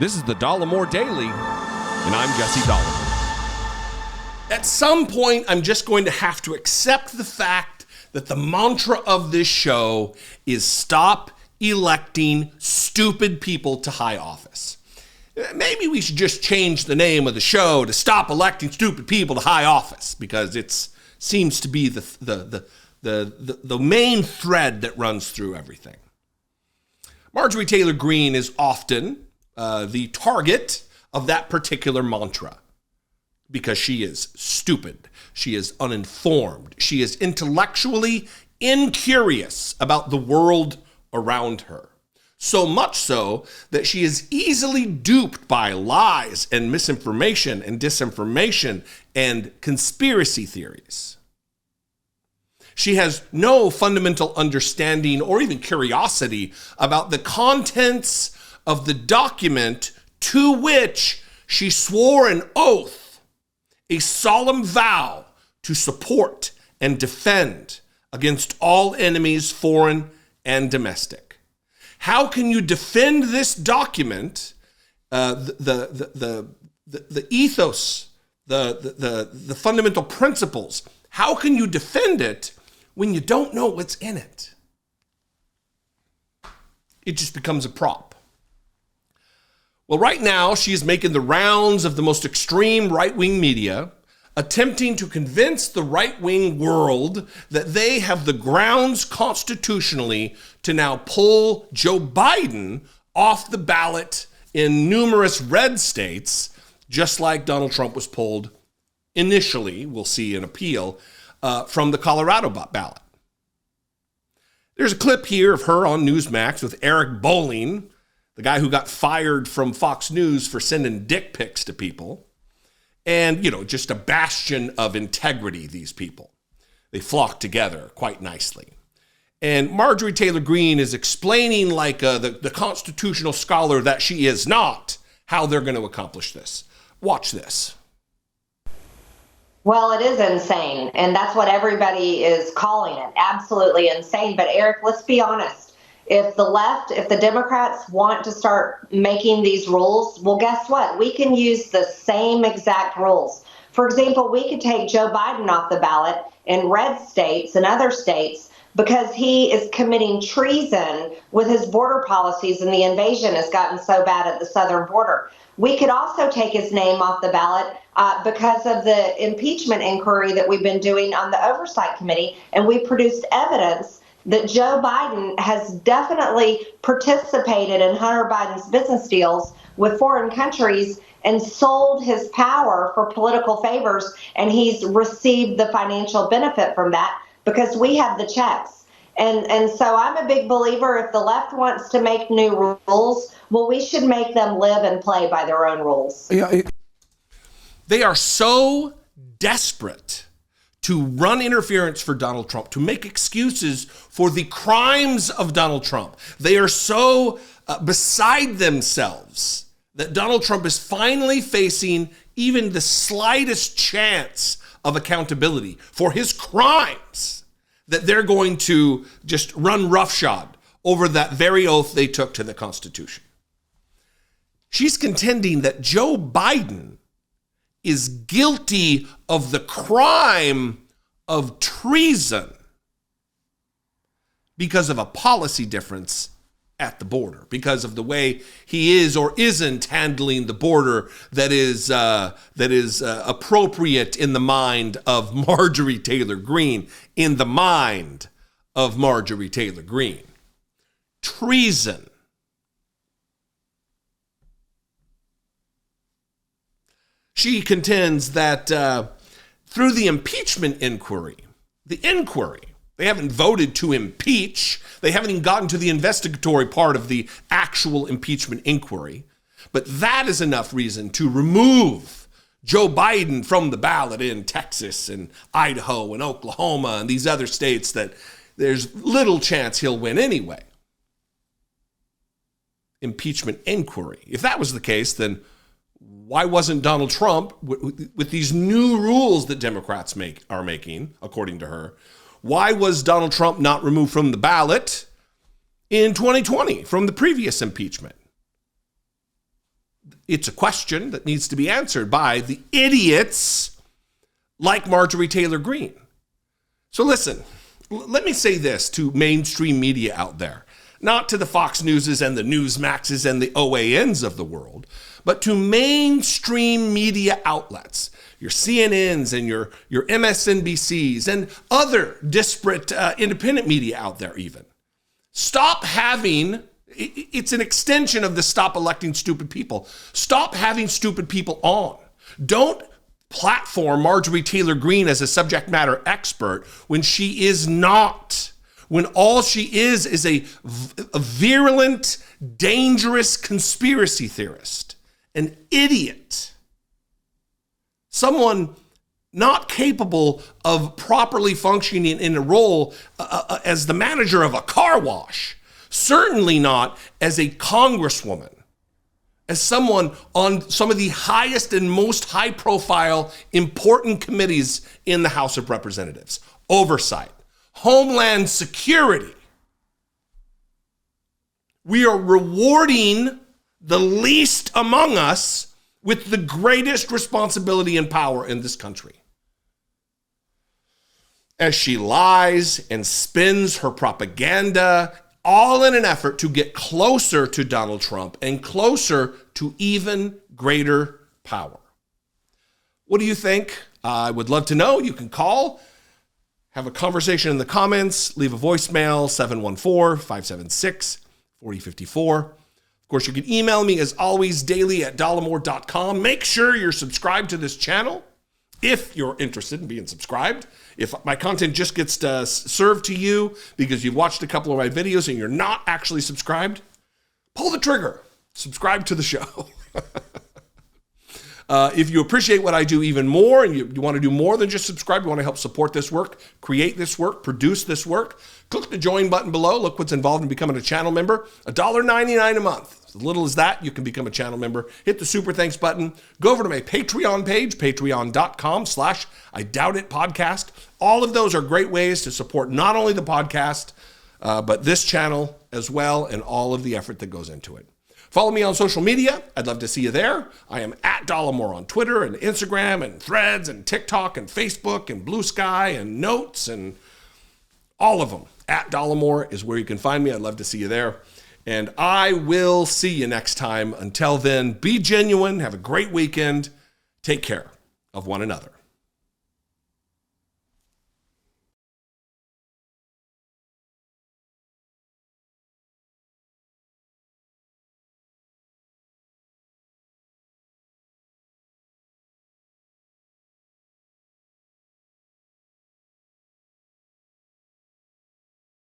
This is the Dollemore Daily, and I'm Jesse Dollemore. At some point, I'm just going to have to accept the fact that the mantra of this show is stop electing stupid people to high office. Maybe we should just change the name of the show to Stop Electing Stupid People to High Office, because it seems to be the main thread that runs through everything. Marjorie Taylor Greene is often the target of that particular mantra because she is stupid, she is uninformed, she is intellectually incurious about the world around her. So much so that she is easily duped by lies and misinformation and disinformation and conspiracy theories. She has no fundamental understanding or even curiosity about the contents of the document to which she swore an oath, a solemn vow to support and defend against all enemies, foreign and domestic. How can you defend this document, the ethos, the fundamental principles? How can you defend it when you don't know what's in it? It just becomes a prop. Well, right now, she is making the rounds of the most extreme right-wing media, attempting to convince the right-wing world that they have the grounds constitutionally to now pull Joe Biden off the ballot in numerous red states, just like Donald Trump was pulled initially, we'll see an appeal, from the Colorado ballot. There's a clip here of her on Newsmax with Eric Bolling, the guy who got fired from Fox News for sending dick pics to people. And, just a bastion of integrity, these people. They flock together quite nicely. And Marjorie Taylor Greene is explaining, like the constitutional scholar that she is not, how they're going to accomplish this. Watch this. Well, it is insane, and that's what everybody is calling it. Absolutely insane. But Eric, let's be honest. If the Democrats want to start making these rules, well, guess what? We can use the same exact rules. For example, we could take Joe Biden off the ballot in red states and other states because he is committing treason with his border policies, and the invasion has gotten so bad at the southern border. We could also take his name off the ballot because of the impeachment inquiry that we've been doing on the Oversight Committee, and we produced evidence that Joe Biden has definitely participated in Hunter Biden's business deals with foreign countries and sold his power for political favors, and he's received the financial benefit from that because we have the checks. And so I'm a big believer, if the left wants to make new rules, well, we should make them live and play by their own rules. They are so desperate to run interference for Donald Trump, to make excuses for the crimes of Donald Trump. They are so beside themselves that Donald Trump is finally facing even the slightest chance of accountability for his crimes, that they're going to just run roughshod over that very oath they took to the Constitution. She's contending that Joe Biden is guilty of the crime of treason because of a policy difference at the border, because of the way he is or isn't handling the border that is appropriate in the mind of Marjorie Taylor Greene, in the mind of Marjorie Taylor Greene. Treason. She contends that through the impeachment inquiry, they haven't voted to impeach. They haven't even gotten to the investigatory part of the actual impeachment inquiry. But that is enough reason to remove Joe Biden from the ballot in Texas and Idaho and Oklahoma and these other states that there's little chance he'll win anyway. Impeachment inquiry. If that was the case, then why wasn't Donald Trump, with these new rules that Democrats are making, according to her, why was Donald Trump not removed from the ballot in 2020 from the previous impeachment? it's a question that needs to be answered by the idiots like Marjorie Taylor Greene. So listen, let me say this to mainstream media out there, not to the Fox Newses and the Newsmaxes and the OANs of the world, but to mainstream media outlets, your CNNs and your MSNBCs and other disparate independent media out there even. Stop having, it's an extension of the stop electing stupid people. Stop having stupid people on. Don't platform Marjorie Taylor Greene as a subject matter expert when she is not. When all she is a virulent, dangerous conspiracy theorist, an idiot, someone not capable of properly functioning in a role as the manager of a car wash, certainly not as a congresswoman, as someone on some of the highest and most high-profile, important committees in the House of Representatives. Oversight, Homeland Security. We are rewarding the least among us with the greatest responsibility and power in this country, as she lies and spins her propaganda, all in an effort to get closer to Donald Trump and closer to even greater power. What do you think? I would love to know. You can call, have a conversation in the comments, leave a voicemail, 714-576-4054. Of course, you can email me as always, daily@dollemore.com. Make sure you're subscribed to this channel if you're interested in being subscribed. If my content just gets served to you because you've watched a couple of my videos and you're not actually subscribed, pull the trigger. Subscribe to the show. If you appreciate what I do even more and you want to do more than just subscribe, you want to help support this work, create this work, produce this work, click the join button below. Look what's involved in becoming a channel member. $1.99 a month. As little as that, you can become a channel member. Hit the super thanks button. Go over to my Patreon page, patreon.com/IDoubtItPodcast. All of those are great ways to support not only the podcast, but this channel as well and all of the effort that goes into it. Follow me on social media. I'd love to see you there. I am at Dollemore on Twitter and Instagram and Threads and TikTok and Facebook and Blue Sky and Notes and all of them. At Dollemore is where you can find me. I'd love to see you there. And I will see you next time. Until then, be genuine. Have a great weekend. Take care of one another.